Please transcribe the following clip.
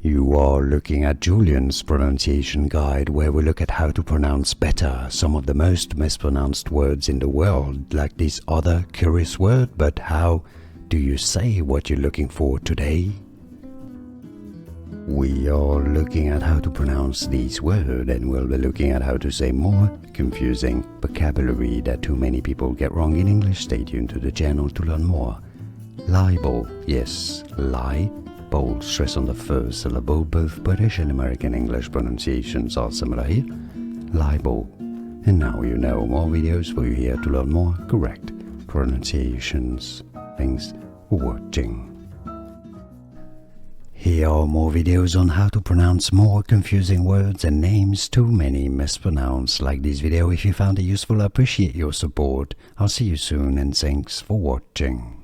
You are looking at Julian's pronunciation guide, where we look at how to pronounce better some of the most mispronounced words in the world, like this other curious word. But how do you say what you're looking for today? We are looking at how to pronounce these words, and we'll be looking at how to say more confusing vocabulary that too many people get wrong in English. Stay tuned to the channel to learn more. Libel, yes, lie. Bold stress on the first syllable. Both British and American English pronunciations are similar here. Libel. And now you know. More videos for you here to learn more correct pronunciations. Thanks for watching. Here are more videos on how to pronounce more confusing words and names too many mispronounced. Like this video if you found it useful. I appreciate your support. I'll see you soon and thanks for watching.